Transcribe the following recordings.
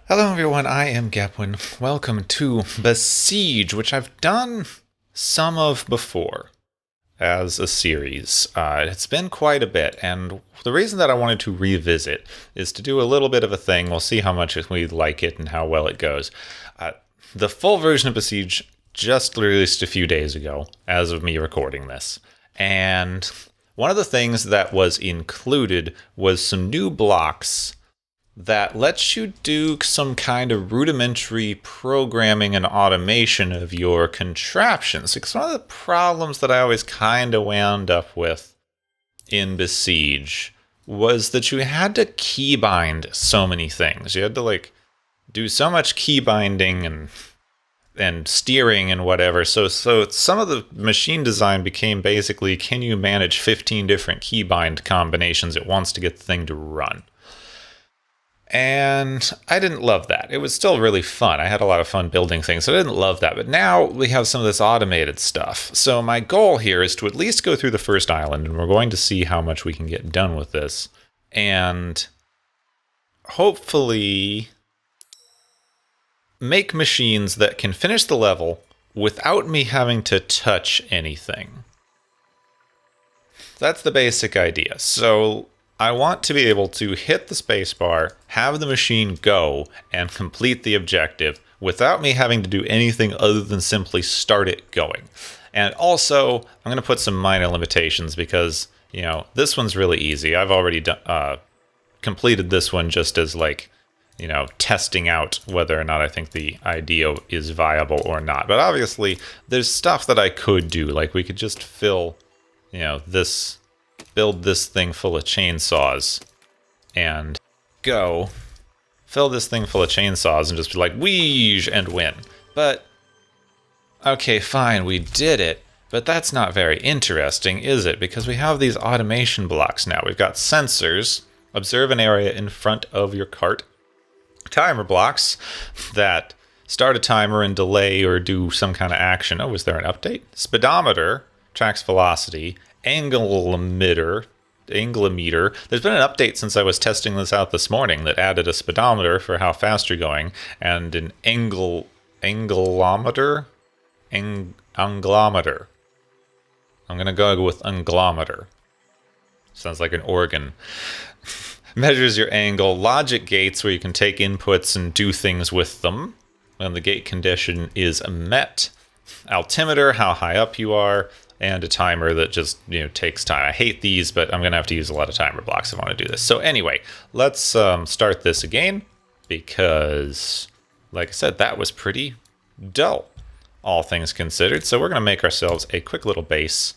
Hello everyone, I am Gepwin. Welcome to Besiege, which I've done some of before as a series. It's been quite a bit, and the reason that I wanted to revisit is to do a little bit of a thing. We'll see how much we like it and how well it goes. The full version of Besiege just released a few days ago, as of me recording this. And one of the things that was included was some new blocks that lets you do some kind of rudimentary programming and automation of your contraptions. Because one of the problems that I always kind of wound up with in Besiege was that you had to keybind so many things. You had to do so much key binding and steering and whatever. So some of the machine design became basically, can you manage 15 different keybind combinations at once to get the thing to run? And I didn't love that. It was still really fun. I had a lot of fun building things, so I didn't love that. But now we have some of this automated stuff. So my goal here is to at least go through the first island, and we're going to see how much we can get done with this. And hopefully make machines that can finish the level without me having to touch anything. That's the basic idea. So I want to be able to hit the spacebar, have the machine go, and complete the objective without me having to do anything other than simply start it going. And also, I'm going to put some minor limitations because, this one's really easy. I've already completed this one just as testing out whether or not I think the idea is viable or not. But obviously, there's stuff that I could do. Like we could just fill, build this thing full of chainsaws and go fill this thing full of chainsaws and just be like, weege, and win. But, okay, fine, we did it, but that's not very interesting, is it? Because we have these automation blocks now. We've got sensors, observe an area in front of your cart, timer blocks that start a timer and delay or do some kind of action. Oh, is there an update? Speedometer tracks velocity, anglemeter. There's been an update since I was testing this out this morning that added a speedometer for how fast you're going and an anglometer. Anglometer. I'm gonna go with anglometer. Sounds like an organ. Measures your angle. Logic gates where you can take inputs and do things with them when the gate condition is met. Altimeter, how high up you are. And a timer that just, takes time. I hate these, but I'm going to have to use a lot of timer blocks if I want to do this. So anyway, let's start this again, because, like I said, that was pretty dull, all things considered. So we're going to make ourselves a quick little base.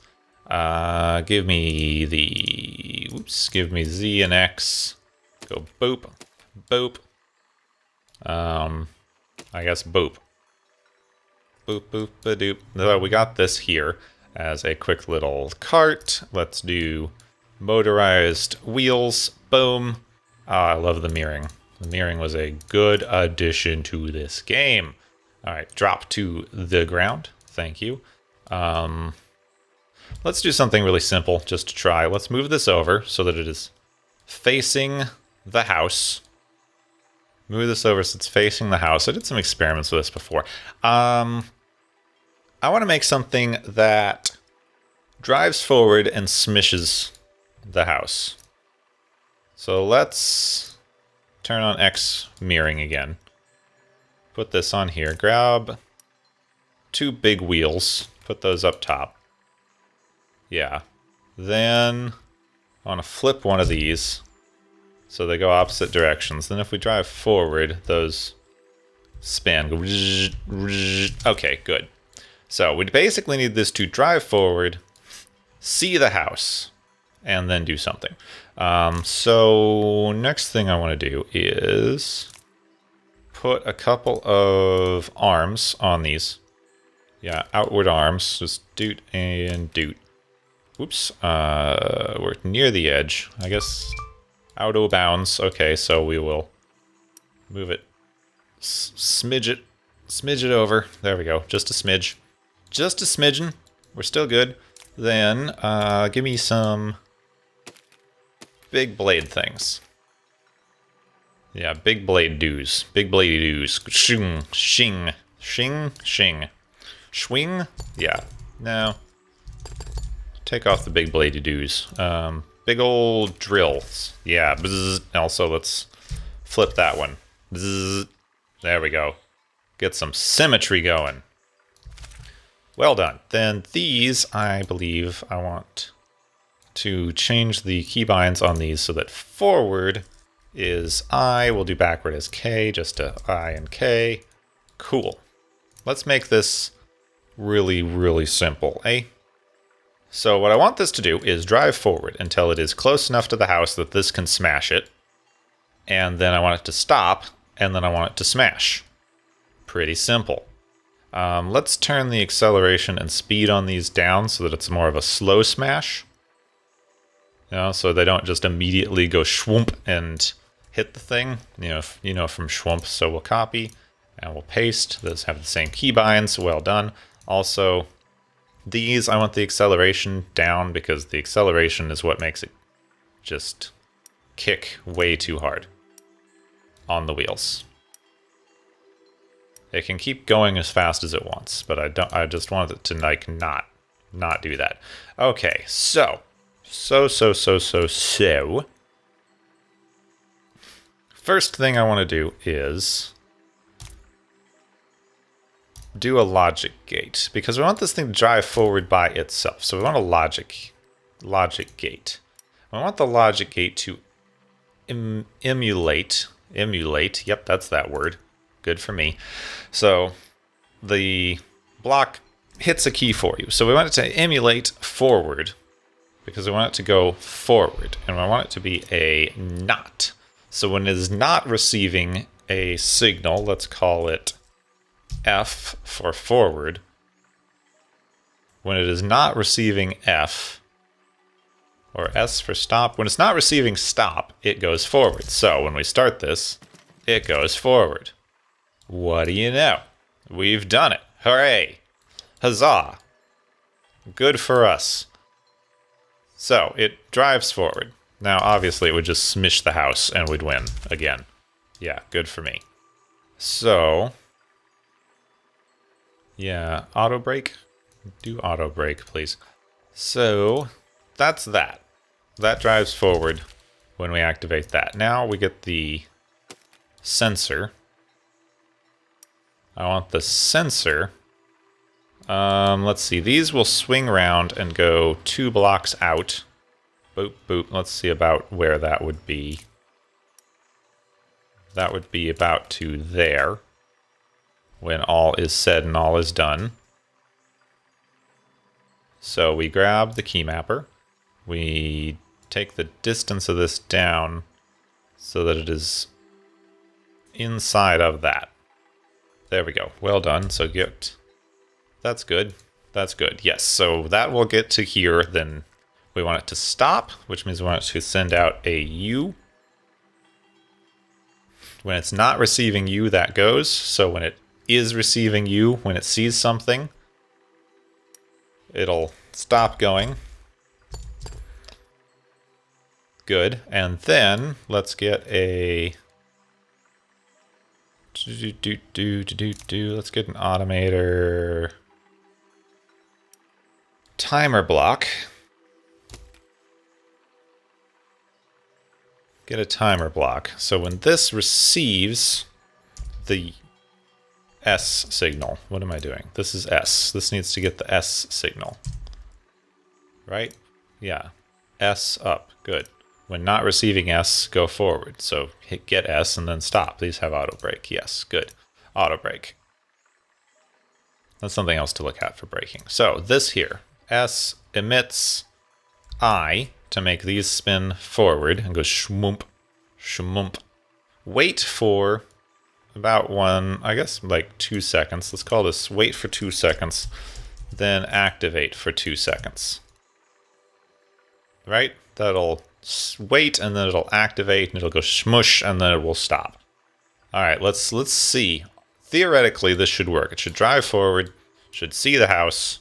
Give me Z and X. Go boop, boop. I guess boop. Boop, boop, ba-doop. So we got this here as a quick little cart. Let's do motorized wheels. Boom. Oh, I love the mirroring. The mirroring was a good addition to this game. All right, drop to the ground. Thank you. Let's do something really simple just to try. Let's move this over so that it is facing the house. Move this over so it's facing the house. I did some experiments with this before. I want to make something that drives forward and smishes the house. So let's turn on X mirroring again. Put this on here. Grab two big wheels. Put those up top. Yeah. Then I want to flip one of these so they go opposite directions. Then if we drive forward, those span. Okay, good. So we basically need this to drive forward, see the house, and then do something. So next thing I want to do is put a couple of arms on these. Yeah, outward arms. Just doot and doot. Whoops. We're near the edge. I guess out of bounds. Okay, so we will move it. Smidge it over. There we go. Just a smidge. Just a smidgen. We're still good. Then, give me some big blade things. Yeah, big blade doos. Big bladey doos. Shing, shing, shing, shing. Swing? Yeah. No. Take off the big bladey doos. Big old drills. Yeah. Bzz. Also, let's flip that one. Bzz. There we go. Get some symmetry going. Well done. Then these, I believe, I want to change the keybinds on these so that forward is I. We'll do backward as K, just to I and K. Cool. Let's make this really, really simple, eh? So what I want this to do is drive forward until it is close enough to the house that this can smash it. And then I want it to stop, and then I want it to smash. Pretty simple. Let's turn the acceleration and speed on these down so that it's more of a slow smash. You know, so they don't just immediately go schwump and hit the thing. You know from schwump. So we'll copy and we'll paste. Those have the same keybinds. Well done. Also, these I want the acceleration down because the acceleration is what makes it just kick way too hard on the wheels. It can keep going as fast as it wants, but I just want it to like not do that. Okay, so first thing I want to do is do a logic gate because we want this thing to drive forward by itself. So we want a logic gate. I want the logic gate to emulate. Yep, that's that word. Good for me. So the block hits a key for you. So we want it to emulate forward because we want it to go forward. And I want it to be a not. So when it is not receiving a signal, let's call it F for forward. When it is not receiving F, or S for stop, when it's not receiving stop, it goes forward. So when we start this, it goes forward. What do you know? We've done it. Hooray! Huzzah! Good for us. So it drives forward. Now, obviously, it would just smish the house and we'd win again. Yeah, good for me. So, yeah, auto brake. Do auto brake, please. So, that's that. That drives forward when we activate that. Now we get the sensor. I want the sensor. Let's see. These will swing around and go 2 blocks out. Boop, boop. Let's see about where that would be. That would be about to there. When all is said and all is done. So we grab the key mapper. We take the distance of this down so that it is inside of that. There we go. Well done. So get... That's good. That's good. Yes. So that will get to here. Then we want it to stop, which means we want it to send out a U. When it's not receiving U, that goes. So when it is receiving U, when it sees something, it'll stop going. Good. And then let's get a... Let's get an automator timer block. Get a timer block. So when this receives the S signal, what am I doing? This is S. This needs to get the S signal. Right? Yeah. S up. Good. When not receiving S, go forward. So hit get S and then stop. These have auto brake. Yes, good. Auto brake. That's something else to look at for braking. So this here, S emits I to make these spin forward and go shmoomp, shmoomp. Wait for about I guess like 2 seconds. Let's call this wait for 2 seconds, then activate for 2 seconds. Right? That'll wait and then it'll activate and it'll go smush and then it will stop. All right, let's see. Theoretically, this should work. It should drive forward, should see the house,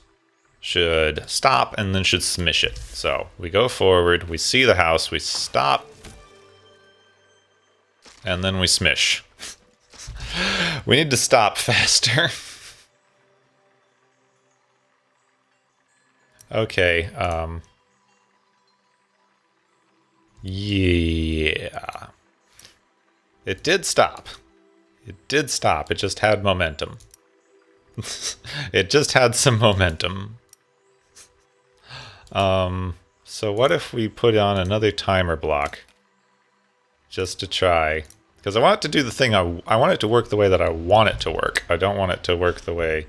should stop, and then should smish it. So we go forward, we see the house, we stop. And then we smish. We need to stop faster. Okay, yeah. It did stop. It did stop. It just had momentum. It just had some momentum. So what if we put on another timer block? Just to try. Because I want it to do the thing, I want it to work the way that I want it to work. I don't want it to work the way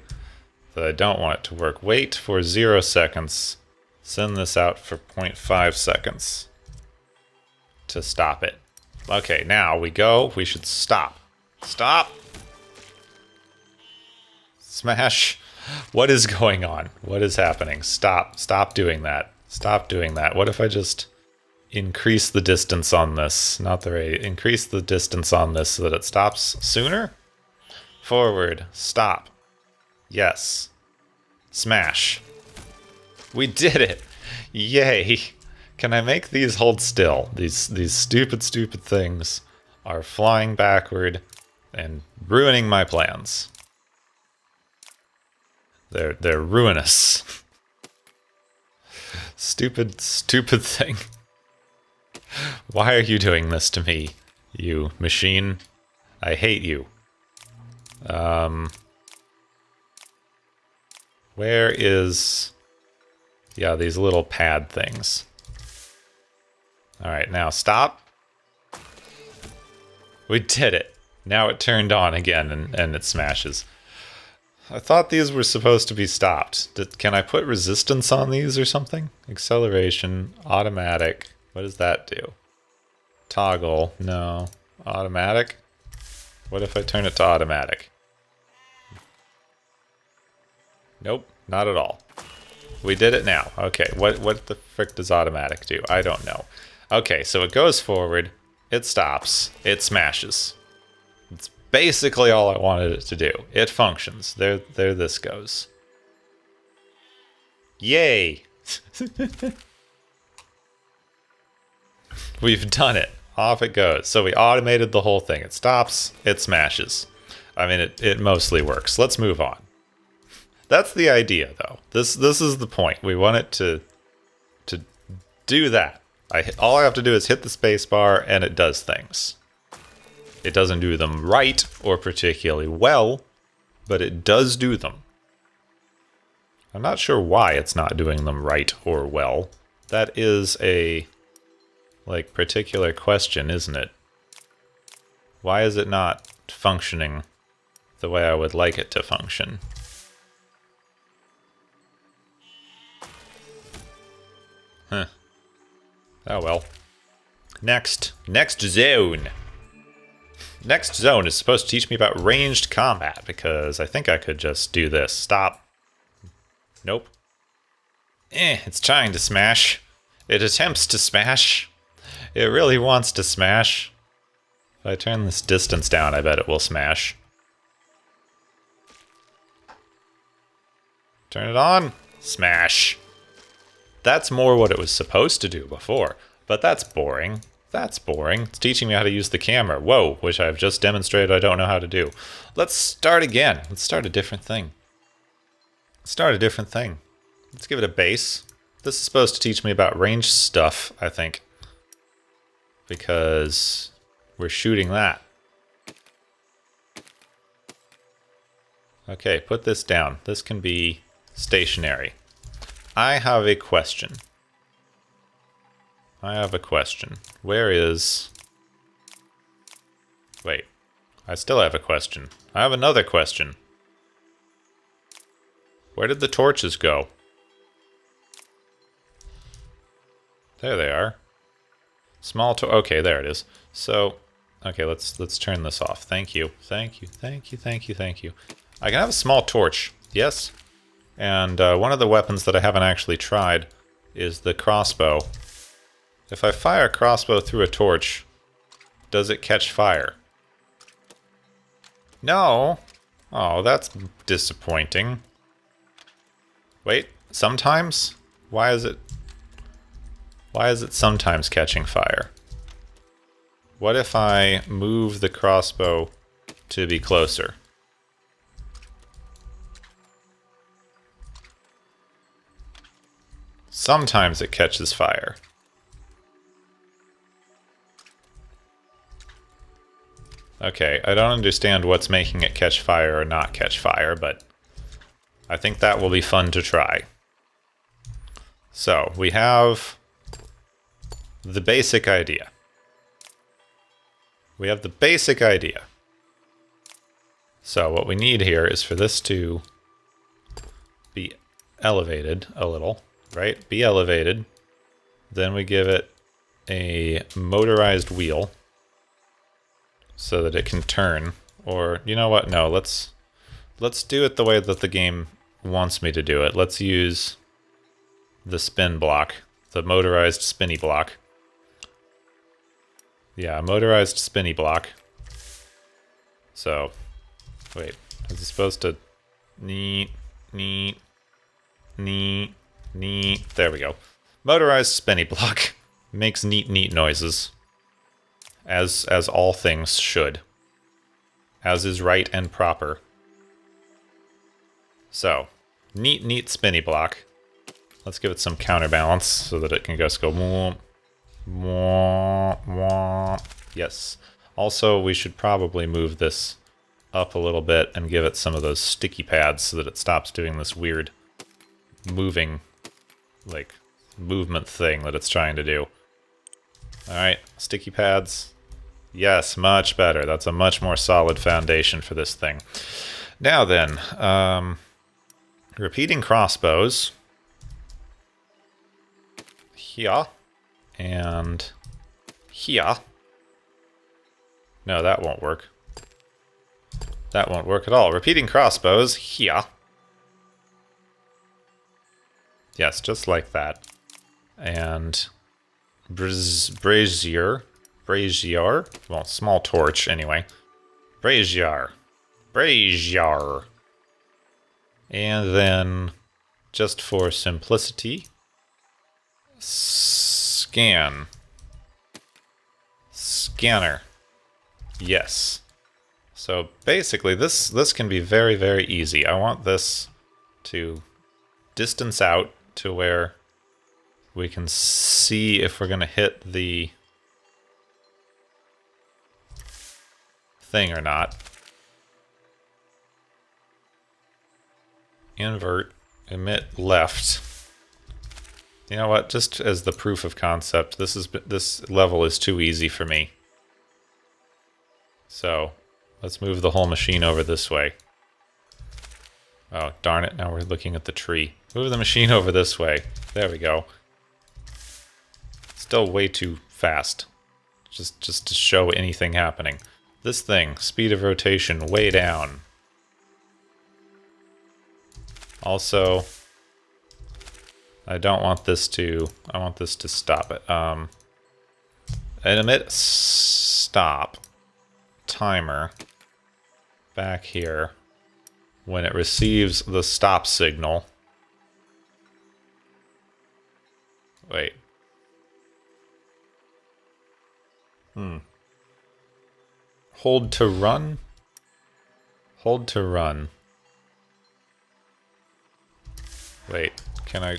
that I don't want it to work. Wait for 0 seconds. Send this out for 0.5 seconds. To stop it. Okay, now we go. We should stop. Stop! Smash! What is going on? What is happening? Stop. Stop doing that. Stop doing that. What if I just increase the distance on this? Not the rate. Increase the distance on this so that it stops sooner? Forward. Stop. Yes. Smash. We did it! Yay! Can I make these hold still? These stupid things are flying backward and ruining my plans. They're ruinous. Stupid thing. Why are you doing this to me, you machine? I hate you. Where is... Yeah, these little pad things. Alright, now stop. We did it. Now it turned on again and it smashes. I thought these were supposed to be stopped. Can I put resistance on these or something? Acceleration, automatic. What does that do? Toggle, no. Automatic? What if I turn it to automatic? Nope, not at all. We did it now. Okay, what the frick does automatic do? I don't know. Okay, so it goes forward, it stops, it smashes. It's basically all I wanted it to do. It functions. There this goes. Yay! We've done it. Off it goes. So we automated the whole thing. It stops, it smashes. I mean, it mostly works. Let's move on. That's the idea, though. This is the point. We want it to do that. All I have to do is hit the space bar, and it does things. It doesn't do them right or particularly well, but it does do them. I'm not sure why it's not doing them right or well. That is a, particular question, isn't it? Why is it not functioning the way I would like it to function? Huh. Oh well. Next zone. Next zone is supposed to teach me about ranged combat, because I think I could just do this. Stop. Nope. It's trying to smash. It attempts to smash. It really wants to smash. If I turn this distance down, I bet it will smash. Turn it on. Smash. That's more what it was supposed to do before, but that's boring. That's boring. It's teaching me how to use the camera. Whoa, which I've just demonstrated I don't know how to do. Let's start again. Let's start a different thing. Let's give it a base. This is supposed to teach me about ranged stuff, I think. Because we're shooting that. Okay, put this down. This can be stationary. I have a question. Where is... Wait. I still have a question. I have another question. Where did the torches go? There they are. Small okay, there it is. So, okay, let's turn this off. Thank you. I can have a small torch. Yes. And one of the weapons that I haven't actually tried is the crossbow. If I fire a crossbow through a torch, does it catch fire? No. Oh, that's disappointing. Wait, sometimes? Why is it sometimes catching fire? What if I move the crossbow to be closer? Sometimes it catches fire. Okay, I don't understand what's making it catch fire or not catch fire, but I think that will be fun to try. So, we have the basic idea. We have the basic idea. So what we need here is for this to be elevated a little, right? Be elevated. Then we give it a motorized wheel so that it can turn. Or, you know what? No, let's do it the way that the game wants me to do it. Let's use the spin block, the motorized spinny block. Yeah, motorized spinny block. So, wait, is it supposed to neat, there we go. Motorized spinny block makes neat noises. As all things should. As is right and proper. So, neat spinny block. Let's give it some counterbalance so that it can just go whoomp. Yes. Also, we should probably move this up a little bit and give it some of those sticky pads so that it stops doing this weird moving, like, movement thing that it's trying to do. Alright, sticky pads. Yes, much better. That's a much more solid foundation for this thing. Now then, repeating crossbows. Here. And here. No, that won't work. That won't work at all. Repeating crossbows here. Yes, just like that. And brazier. Well, small torch anyway. Brazier. And then, just for simplicity, scanner. Yes. So basically this can be very easy. I want this to distance out to where we can see if we're going to hit the thing or not. Invert, emit left. You know what? Just as the proof of concept, this level is too easy for me. So, let's move the whole machine over this way. Oh, darn it, now we're looking at the tree. Move the machine over this way. There we go. Still way too fast. Just to show anything happening. This thing, speed of rotation way down. Also, I don't want this to, I want this to stop it. And emit stop timer back here when it receives the stop signal. Wait. Hold to run? Hold to run. Wait, can I...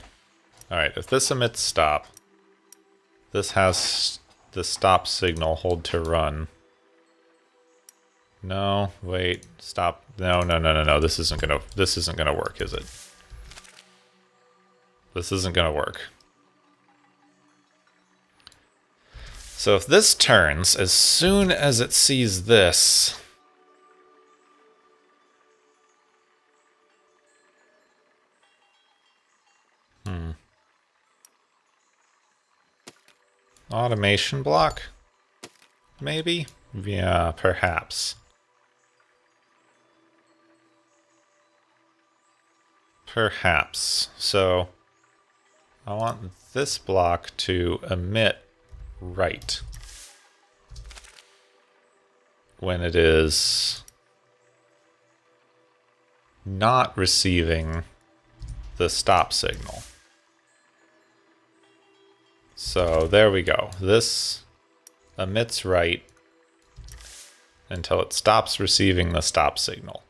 Alright, if this emits stop, this has the stop signal, hold to run. No, wait, stop. No, this isn't gonna work, is it? This isn't gonna work. So if this turns, as soon as it sees this... Automation block? Maybe? Yeah, perhaps. Perhaps. So, I want this block to emit right when it is not receiving the stop signal. So there we go. This emits right until it stops receiving the stop signal.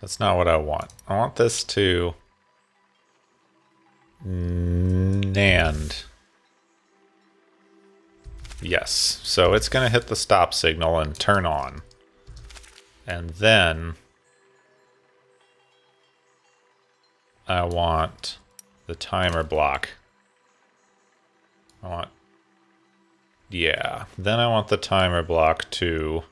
That's not what I want. I want this to NAND. Yes, so it's going to hit the stop signal and turn on. And then I want the timer block. Then I want the timer block to,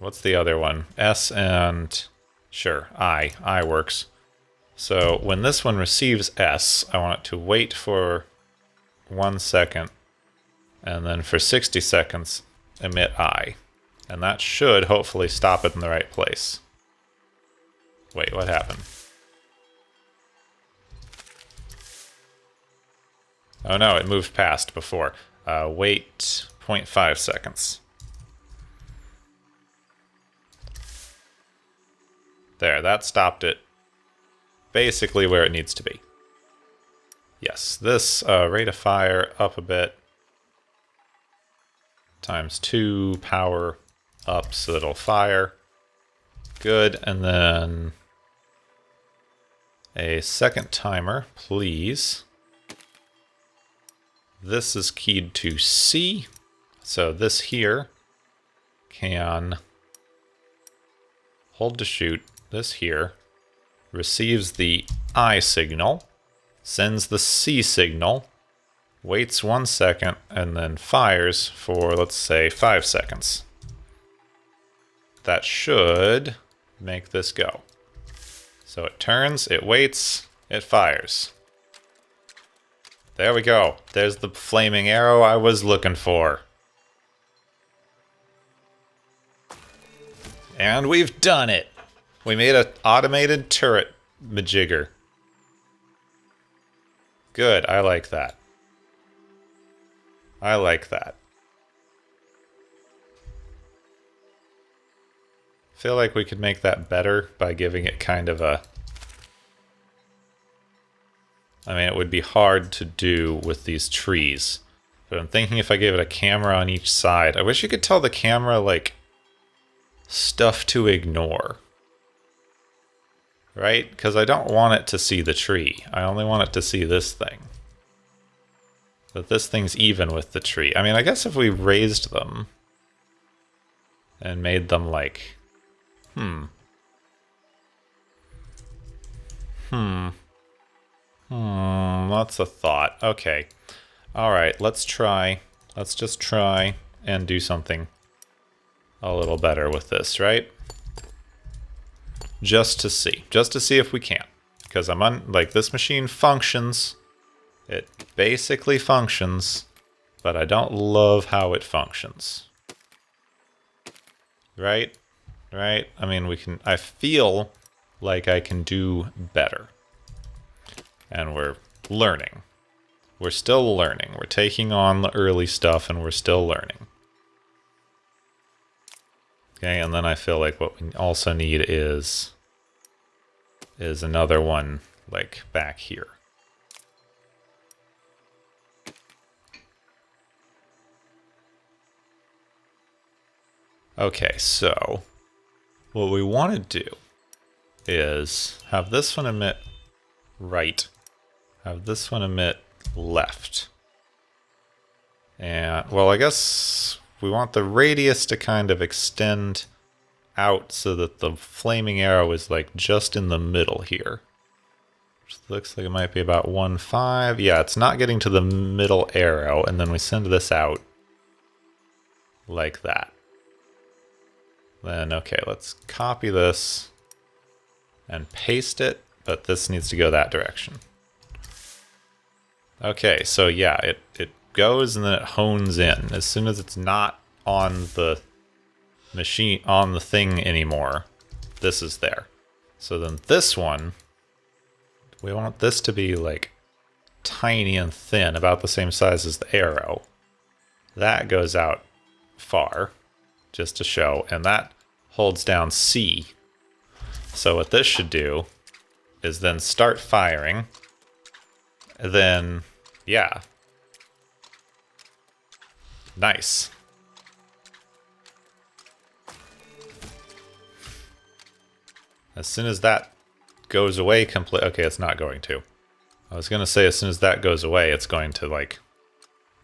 what's the other one? S and, sure, I works. So when this one receives S, I want it to wait for 1 second, and then for 60 seconds, emit I. And that should hopefully stop it in the right place. Wait, what happened? Oh no, it moved past before. Wait 0.5 seconds. There, that stopped it basically where it needs to be. Yes, this rate of fire up a bit. ×2 power up so it'll fire. Good, and then a second timer, please. This is keyed to C, so this here can hold to shoot. This here receives the I signal, sends the C signal, waits 1 second, and then fires for, let's say, 5 seconds. That should make this go. So it turns, it waits, it fires. There we go. There's the flaming arrow I was looking for. And we've done it! We made an automated turret majigger. Good, I like that. I like that. Feel like we could make that better by giving it kind of a... I mean, it would be hard to do with these trees. But I'm thinking if I gave it a camera on each side... I wish you could tell the camera, like, stuff to ignore. Right? Because I don't want it to see the tree. I only want it to see this thing. But this thing's even with the tree. I mean, I guess if we raised them and made them like... Lots of thought. Okay. Alright, let's try. Let's just try and do something a little better with this, right? Just to see. Just to see if we can. Because like, this machine functions. It basically functions, but I don't love how it functions. Right? Right? I mean, I feel like I can do better. And we're learning. We're still learning. We're taking on the early stuff and we're still learning. Okay, and then I feel like what we also need is another one like back here. Okay, so what we want to do is have this one emit right, have this one emit left. And, well, I guess we want the radius to kind of extend out so that the flaming arrow is like just in the middle here. Which looks like it might be about 1.5. Yeah, it's not getting to the middle arrow, and then we send this out like that. Then, okay, let's copy this and paste it, but this needs to go that direction. Okay, so yeah, it goes and then it hones in. As soon as it's not on the machine, on the thing anymore, this is there. So then this one, we want this to be like tiny and thin, about the same size as the arrow. That goes out far, just to show, and that holds down C. So what this should do is then start firing. And then, yeah. Nice. As soon as that goes away okay, it's not going to. I was going to say as soon as that goes away, it's going to, like,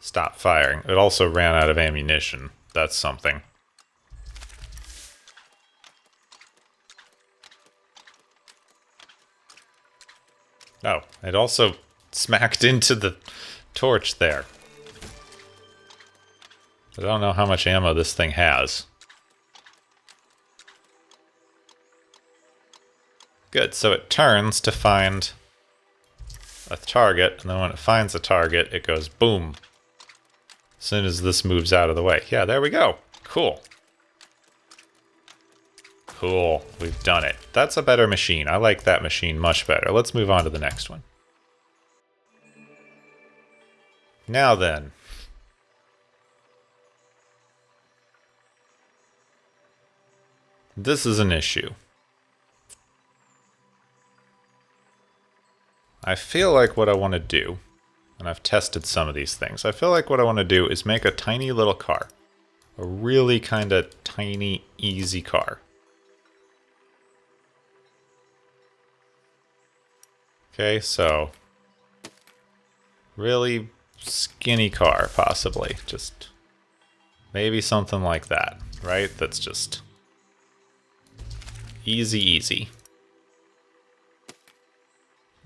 stop firing. It also ran out of ammunition. That's something. Oh, it also smacked into the torch there. I don't know how much ammo this thing has. Good, so it turns to find a target, and then when it finds a target, it goes boom. As soon as this moves out of the way. Yeah, there we go. Cool. Cool, we've done it. That's a better machine. I like that machine much better. Let's move on to the next one. Now then. This is an issue. I feel like what I want to do, and I've tested some of these things, I feel like what I want to do is make a tiny little car. A really kind of tiny, easy car. Okay, so really skinny car, possibly. Just maybe something like that, right? That's just easy, easy.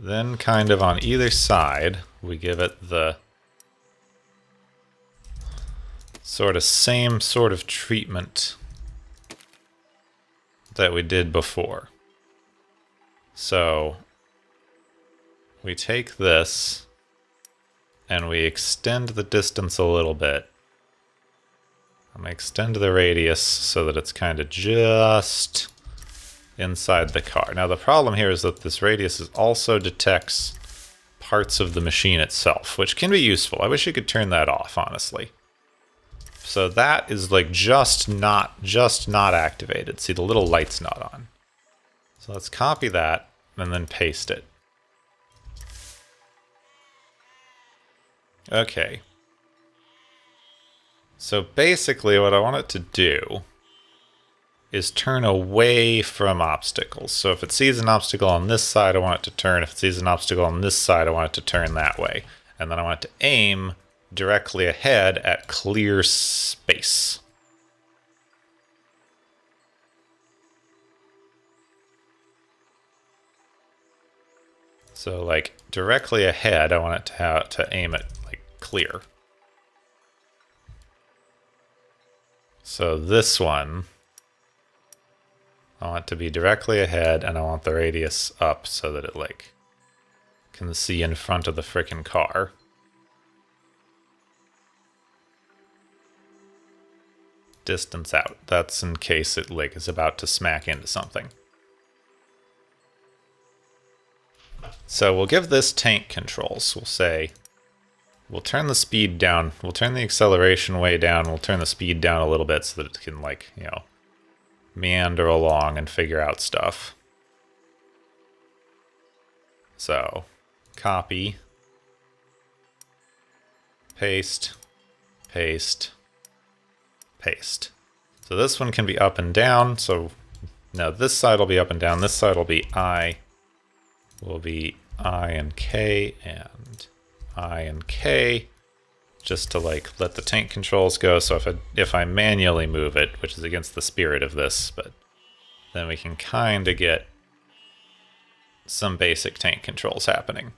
Then kind of on either side, we give it the same sort of treatment that we did before. So we take this and we extend the distance a little bit. I'm going to extend the radius so that it's kind of just inside the car. Now the problem here is that this radius also detects parts of the machine itself, which can be useful. I wish you could turn that off, honestly. So that is like just not activated. See, the little light's not on. So let's copy that and then paste it. Okay. So basically what I want it to do is turn away from obstacles. So if it sees an obstacle on this side, I want it to turn. If it sees an obstacle on this side, I want it to turn that way. And then I want it to aim directly ahead at clear space. So like directly ahead, I want it to aim at like clear. So this one, I want it to be directly ahead, and I want the radius up so that it like can see in front of the frickin' car. Distance out. That's in case it like is about to smack into something. So we'll give this tank controls. We'll say, we'll turn the speed down. We'll turn the acceleration way down. We'll turn the speed down a little bit so that it can like, you know, meander along and figure out stuff. So, copy, paste, paste, paste. So this one can be up and down. So now this side will be up and down. This side will be I and K and I and K, just to like let the tank controls go. So if I manually move it, which is against the spirit of this, but then we can kind of get some basic tank controls happening.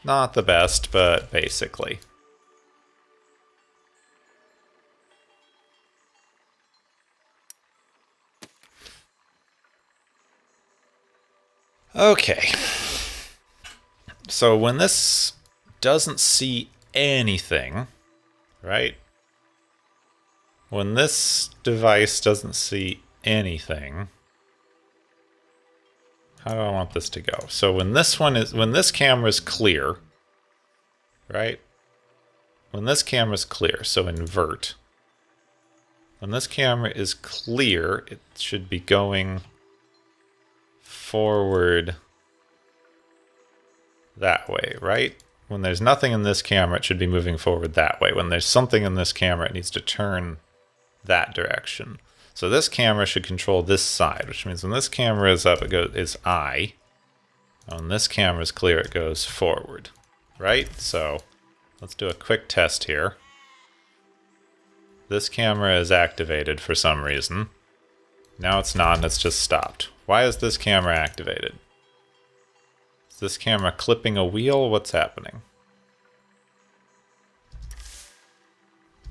Not the best, but basically. Okay. So when this doesn't see anything, right? When this device doesn't see anything, how do I want this to go? So when this camera is clear, right? When this camera is clear, so invert. When this camera is clear, it should be going forward that way, right? When there's nothing in this camera, it should be moving forward that way. When there's something in this camera, it needs to turn that direction. So this camera should control this side, which means when this camera is up, is I. When this camera is clear, it goes forward, right? So let's do a quick test here. This camera is activated for some reason. Now it's not, and it's just stopped. Why is this camera activated? Is this camera clipping a wheel? What's happening?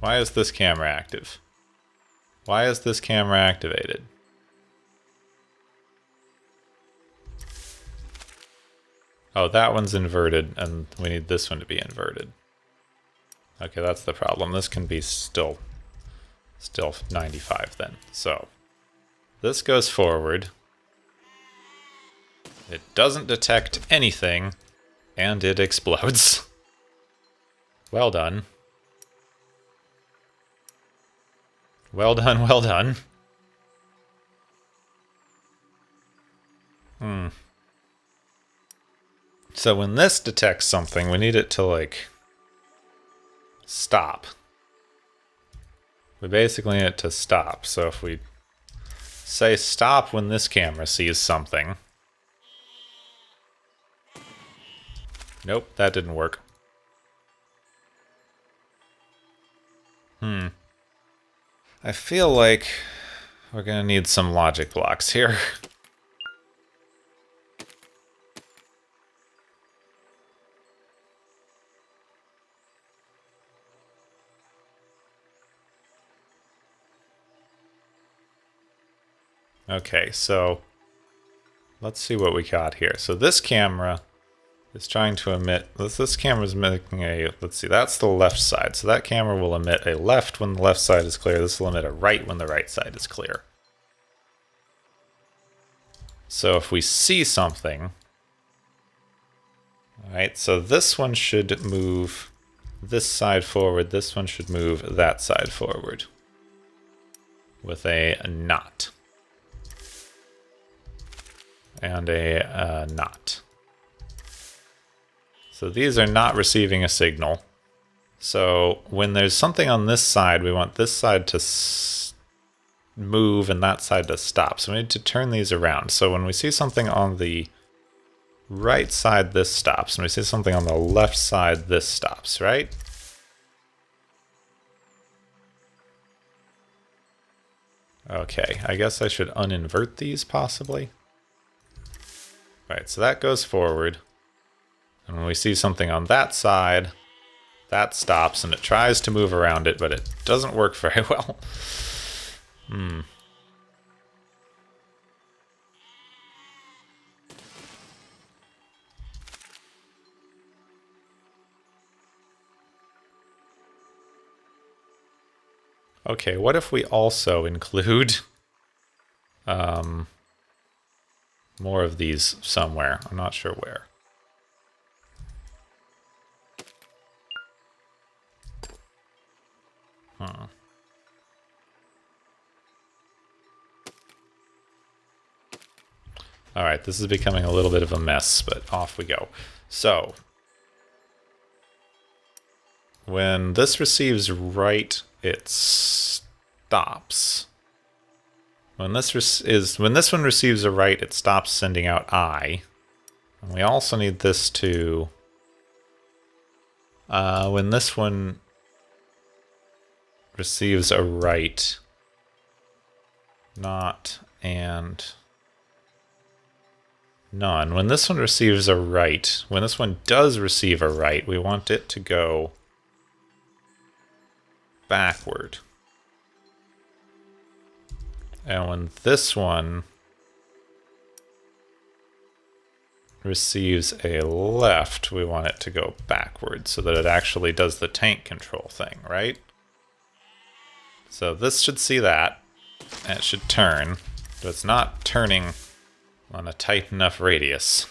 Why is this camera active? Why is this camera activated? Oh, that one's inverted, and we need this one to be inverted. Okay, that's the problem. This can be still 95 then. So this goes forward. It doesn't detect anything, and it explodes. Well done. Well done, well done. So when this detects something, we need it to, like, stop. We basically need it to stop. So if we say stop when this camera sees something. Nope, that didn't work. I feel like we're gonna need some logic blocks here. Okay, so let's see what we got here. So this camera is trying to emit, this camera is making a, let's see, that's the left side. So that camera will emit a left when the left side is clear. This will emit a right when the right side is clear. So if we see something, all right, so this one should move this side forward. This one should move that side forward with a not. And a not. So these are not receiving a signal. So when there's something on this side, we want this side to move and that side to stop. So we need to turn these around. So when we see something on the right side, this stops. When we see something on the left side, this stops, right? Okay, I guess I should uninvert these possibly. Right, so that goes forward. And when we see something on that side, that stops and it tries to move around it, but it doesn't work very well. Okay, what if we also include more of these somewhere? I'm not sure where. All right, this is becoming a little bit of a mess, but off we go. So when this receives right, it stops. When this one receives a right, it stops sending out I. And we also need this to when this one receives a right, not and none. When this one receives a right, when this one does receive a right, we want it to go backward. And when this one receives a left, we want it to go backward so that it actually does the tank control thing, right? So this should see that, and it should turn, but it's not turning on a tight enough radius.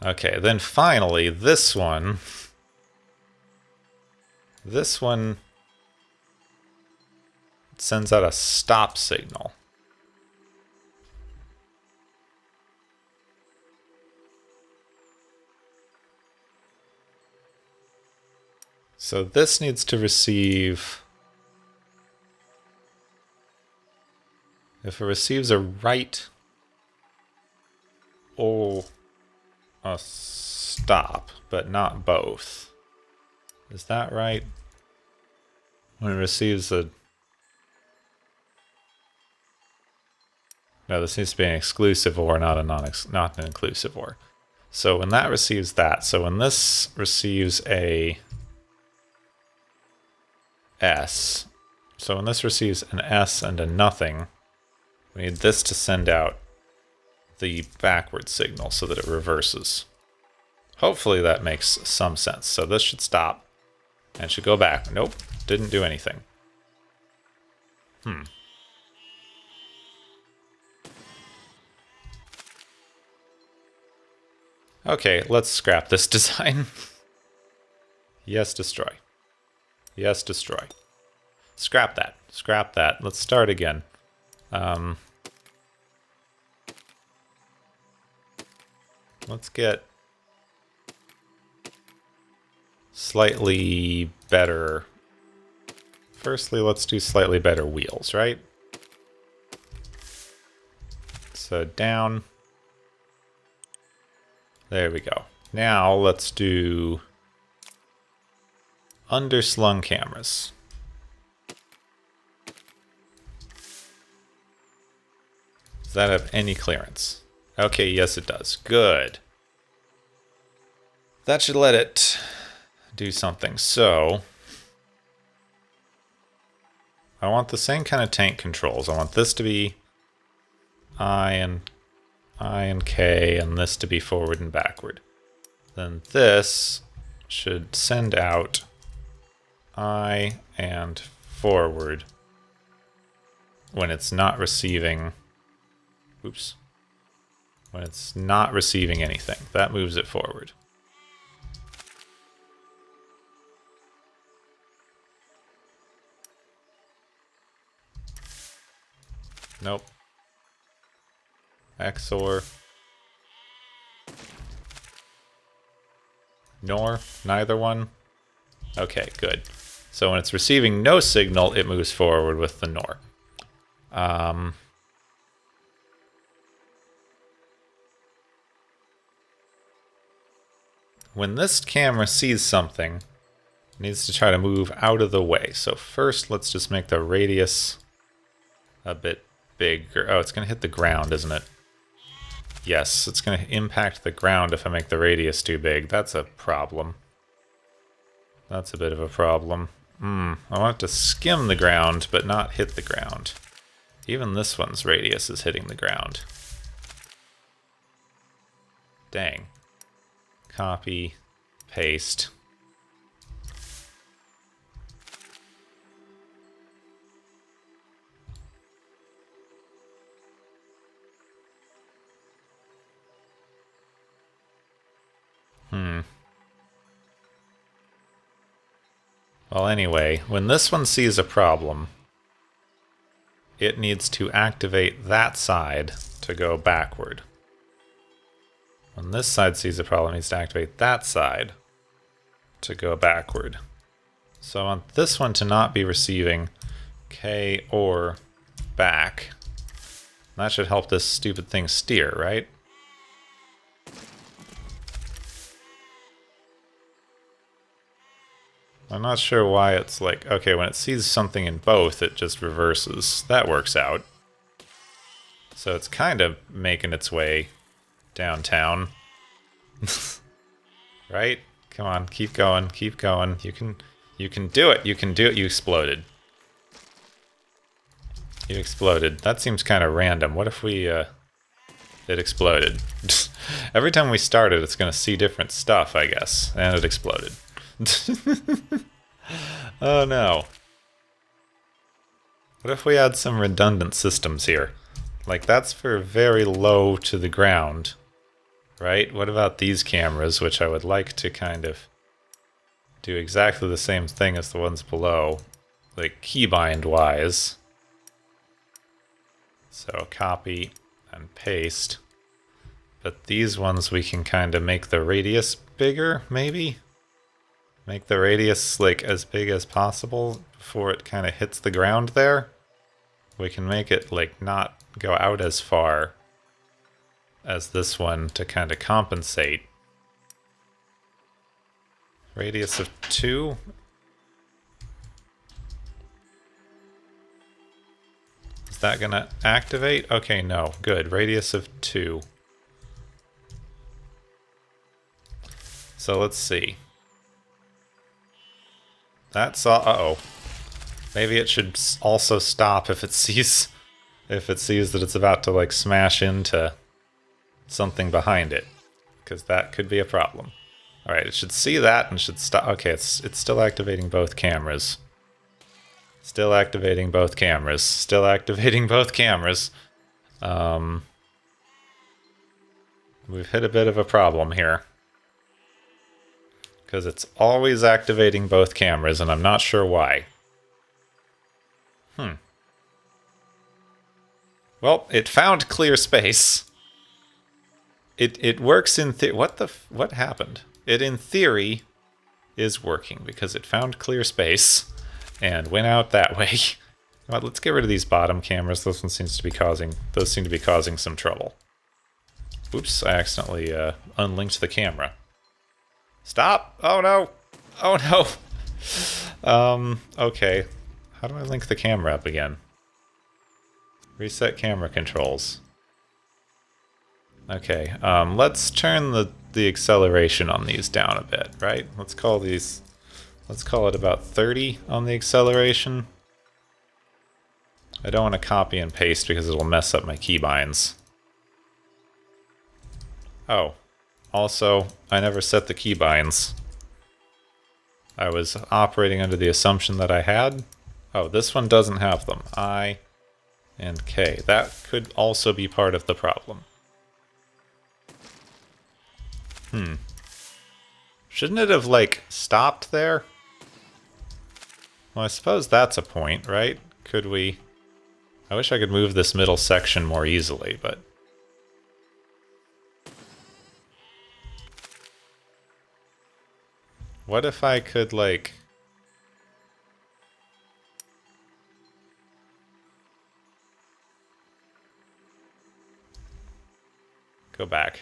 Okay, then finally, this one It sends out a stop signal. So this needs to receive... If it receives a right or a stop, but not both. Is that right? When it receives a... No, this needs to be an exclusive OR, not an inclusive OR. So when that receives that, so when this receives a S, so when this receives an S and a nothing, we need this to send out the backward signal so that it reverses. Hopefully that makes some sense. So this should stop and should go back. Nope, didn't do anything. Okay, let's scrap this design. Yes, destroy. Yes, destroy. Scrap that. Scrap that. Let's start again. Let's get slightly better. Firstly, let's do slightly better wheels, right? So down. There we go. Now let's do underslung cameras. Does that have any clearance? Okay, yes it does. Good. That should let it do something. So I want the same kind of tank controls. I want this to be I and K, and this to be forward and backward. Then this should send out I and forward when it's not receiving... Oops. When it's not receiving anything. That moves it forward. Nope. XOR. NOR. Neither one. Okay, good. So when it's receiving no signal, it moves forward with the NOR. When this camera sees something, it needs to try to move out of the way. So first, let's just make the radius a bit bigger. Oh, it's going to hit the ground, isn't it? Yes, it's going to impact the ground if I make the radius too big. That's a problem. That's a bit of a problem. I want it to skim the ground, but not hit the ground. Even this one's radius is hitting the ground. Dang. Copy, paste. Well, anyway, when this one sees a problem, it needs to activate that side to go backward. When this side sees a problem, it needs to activate that side to go backward. So I want this one to not be receiving K or back. That should help this stupid thing steer, right? I'm not sure why it's like, okay, when it sees something in both, it just reverses. That works out. So it's kind of making its way downtown. Right? Come on, keep going, keep going. You can do it, you can do it. You exploded. You exploded. That seems kind of random. What if we, it exploded? Every time we start it, it's going to see different stuff, I guess. And it exploded. Oh no. What if we had some redundant systems here? Like, that's for very low to the ground, right? What about these cameras, which I would like to kind of do exactly the same thing as the ones below, like keybind wise. So copy and paste. But these ones we can kind of make the radius bigger, maybe? Make the radius like as big as possible before it kind of hits the ground there. We can make it like not go out as far as this one to kind of compensate. Radius of 2. Is that gonna activate? Okay, no. Good. Radius of 2. So let's see. That's uh-oh. Maybe it should also stop if it sees that it's about to like smash into something behind it, because that could be a problem. All right, it should see that and should stop. Okay, it's still activating both cameras. Still activating both cameras. Still activating both cameras. We've hit a bit of a problem here, because it's always activating both cameras, and I'm not sure why. Well, it found clear space. It works in theory. What happened? It in theory is working because it found clear space and went out that way. Well, let's get rid of these bottom cameras. Those seem to be causing some trouble. Oops, I accidentally unlinked the camera. Stop! Oh no! Oh no! Okay. How do I link the camera up again? Reset camera controls. Okay, let's turn the acceleration on these down a bit, right? Let's call it about 30 on the acceleration. I don't want to copy and paste because it'll mess up my keybinds. Oh, also, I never set the keybinds. I was operating under the assumption that I had. Oh, this one doesn't have them. I and K. That could also be part of the problem. Shouldn't it have, like, stopped there? Well, I suppose that's a point, right? Could we... I wish I could move this middle section more easily, but... What if I could, like... Go back.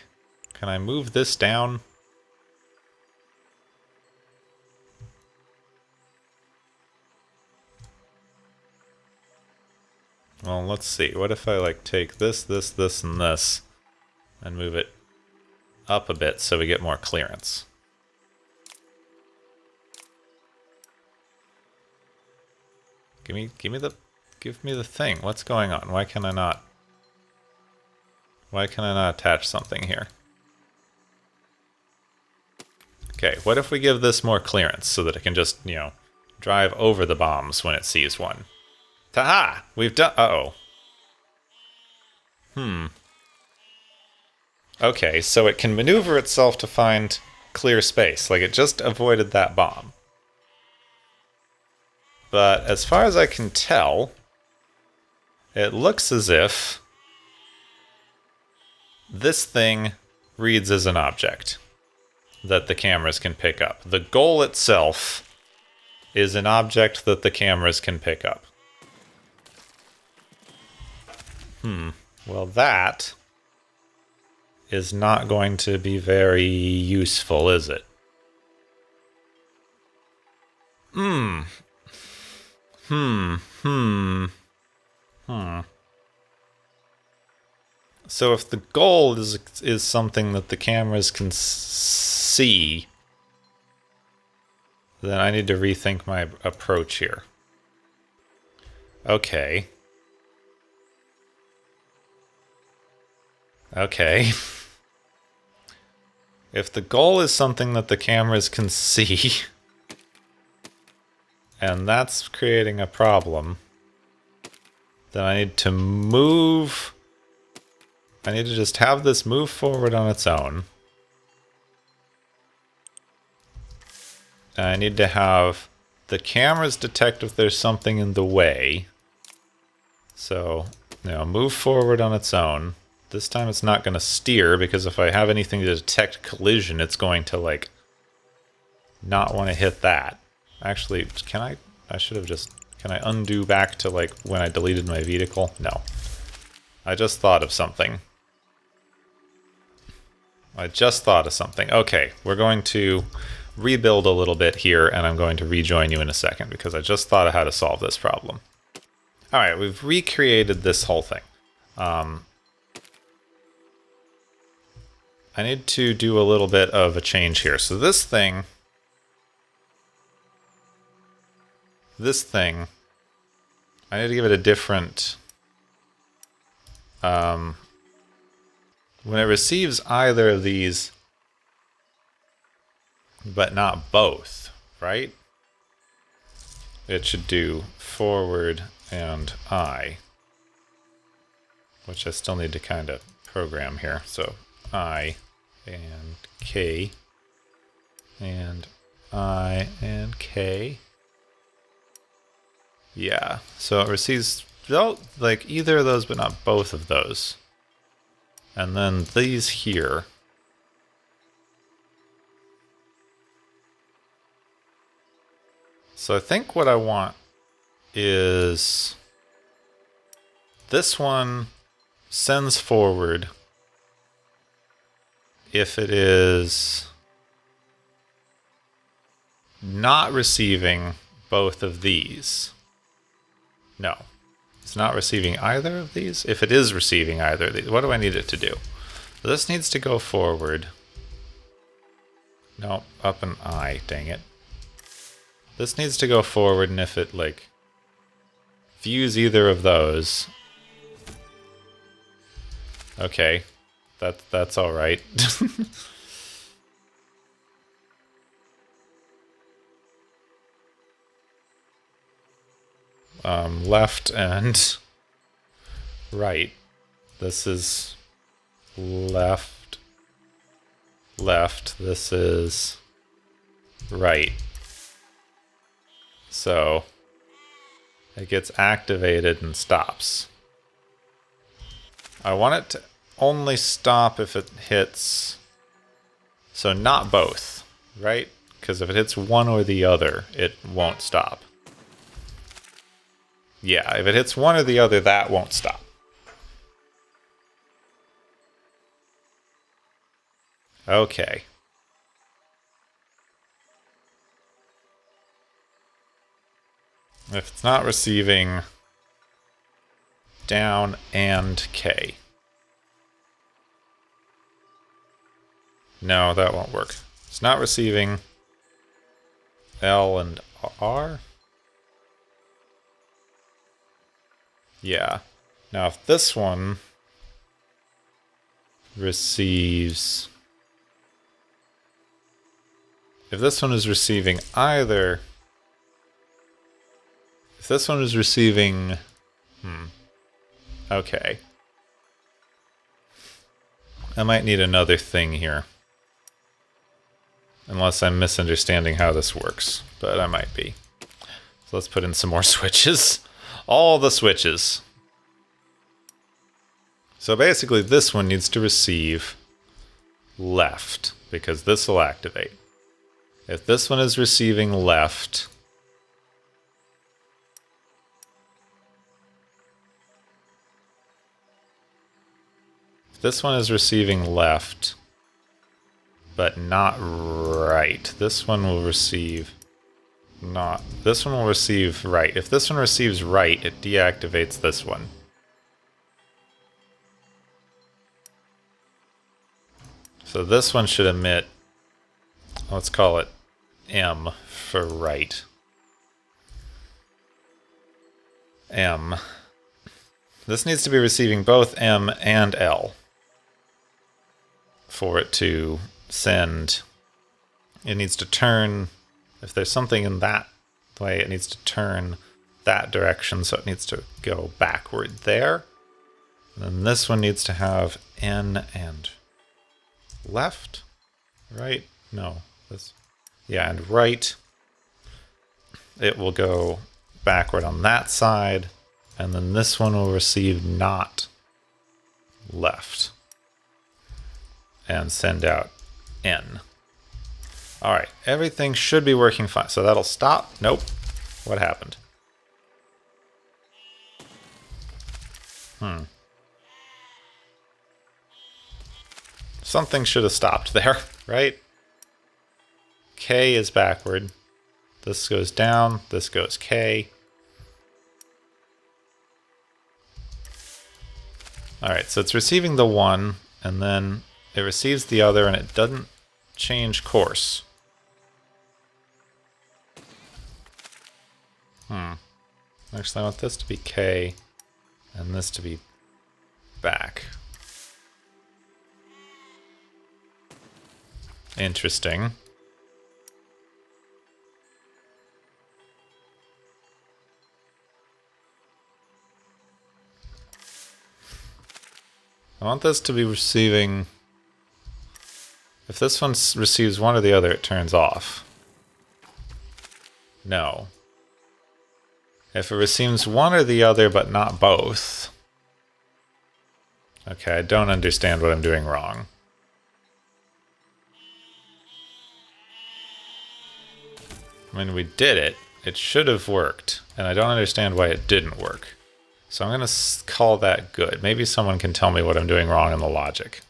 Can I move this down? Well, let's see. What if I like take this, this, and this and move it up a bit so we get more clearance? Give me the thing. What's going on? Why can I not attach something here? Okay, what if we give this more clearance so that it can just, you know, drive over the bombs when it sees one? Ta-ha! We've done... Uh-oh. Okay, so it can maneuver itself to find clear space. Like, it just avoided that bomb. But as far as I can tell, it looks as if this thing reads as an object that the cameras can pick up. The goal itself is an object that the cameras can pick up. Well, that is not going to be very useful, is it? So if the goal is something that the cameras can see, then I need to rethink my approach here. Okay. Okay. If the goal is something that the cameras can see, and that's creating a problem, then I need to move... I need to just have this move forward on its own. And I need to have the cameras detect if there's something in the way. So Now move forward on its own. This time it's not going to steer, because if I have anything to detect collision, it's going to, like, not want to hit that. Actually, can I should have just... Can I undo back to, like, when I deleted my vehicle? No. I just thought of something. Okay, we're going to rebuild a little bit here, and I'm going to rejoin you in a second, because I just thought of how to solve this problem. Alright, we've recreated this whole thing. I need to do a little bit of a change here. So this thing, I need to give it a different, when it receives either of these, but not both, right? It should do forward and I, which I still need to kind of program here. So I and K, and I and K. Yeah, so it receives, like, either of those, but not both of those. And then these here. So I think what I want is this one sends forward if it is not receiving both of these. No, it's not receiving either of these. If it is receiving either of these, what do I need it to do? This needs to go forward. No, up an I, dang it. This needs to go forward, and if it, like, views either of those... Okay, that's all right. Left and right. This is left, left. This is right. So it gets activated and stops. I want it to only stop if it hits, so not both, right? Because if it hits one or the other, it won't stop. Yeah, if it hits one or the other, that won't stop. Okay. If it's not receiving down and K. No, that won't work. It's not receiving L and R. Yeah. Now if this one receives... If this one is receiving either... If this one is receiving... Okay. I might need another thing here. Unless I'm misunderstanding how this works, but I might be. So let's put in some more switches. All the switches. So basically this one needs to receive left, because this will activate. If this one is receiving left, this one is receiving left, but not right. This one will receive not. This one will receive right. If this one receives right, it deactivates this one. So this one should emit, let's call it M for right. M. This needs to be receiving both M and L for it to send. It needs to turn, if there's something in that way, it needs to turn that direction, so it needs to go backward there. And then this one needs to have N and left, right? No, this, yeah, and right. It will go backward on that side, And then this one will receive not left. And send out N. Alright, everything should be working fine. So that'll stop. Nope. What happened? Something should have stopped there, right? K is backward. This goes down. This goes K. Alright, so it's receiving the one, and then it receives the other, and it doesn't change course. Actually, I want this to be K, and this to be back. Interesting. I want this to be receiving... If this one receives one or the other, it turns off. No. If it receives one or the other, but not both... Okay, I don't understand what I'm doing wrong. I mean, we did it. It should have worked. And I don't understand why it didn't work. So I'm going to call that good. Maybe someone can tell me what I'm doing wrong in the logic.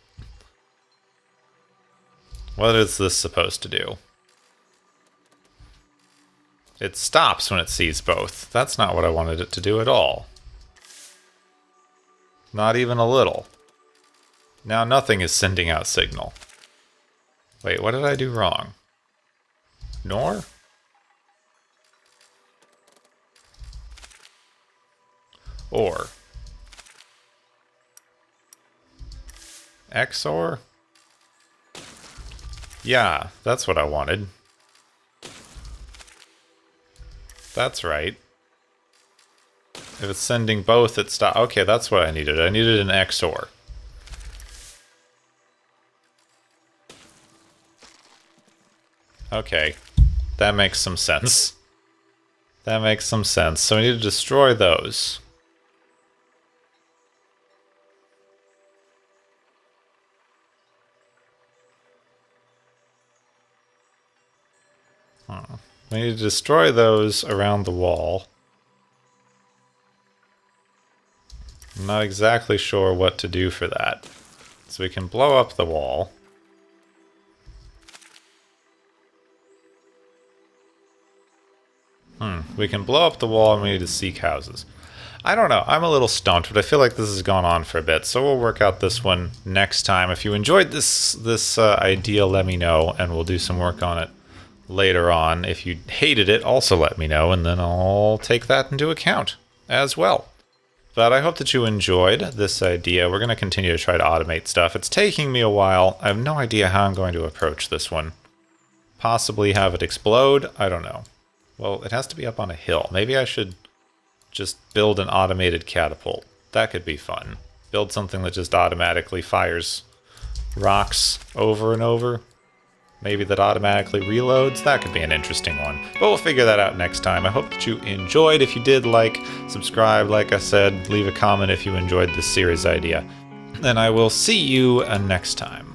What is this supposed to do? It stops when it sees both. That's not what I wanted it to do at all. Not even a little. Now nothing is sending out signal. Wait, what did I do wrong? Nor? Or. XOR? Yeah, that's what I wanted. That's right. If it's sending both, it stops. Okay, that's what I needed. I needed an XOR. Okay, that makes some sense. That makes some sense. So we need to destroy those. We need to destroy those around the wall. I'm not exactly sure what to do for that. So we can blow up the wall. We can blow up the wall and we need to seek houses. I don't know. I'm a little stumped, but I feel like this has gone on for a bit. So we'll work out this one next time. If you enjoyed this idea, let me know, and we'll do some work on it later on. If you hated it, also let me know, and then I'll take that into account as well. But I hope that you enjoyed this idea. We're going to continue to try to automate stuff. It's taking me a while. I have no idea how I'm going to approach this one. Possibly have it explode? I don't know. Well, it has to be up on a hill. Maybe I should just build an automated catapult. That could be fun. Build something that just automatically fires rocks over and over. Maybe that automatically reloads. That could be an interesting one. But we'll figure that out next time. I hope that you enjoyed. If you did, like, subscribe, like I said, leave a comment if you enjoyed this series idea. And I will see you next time.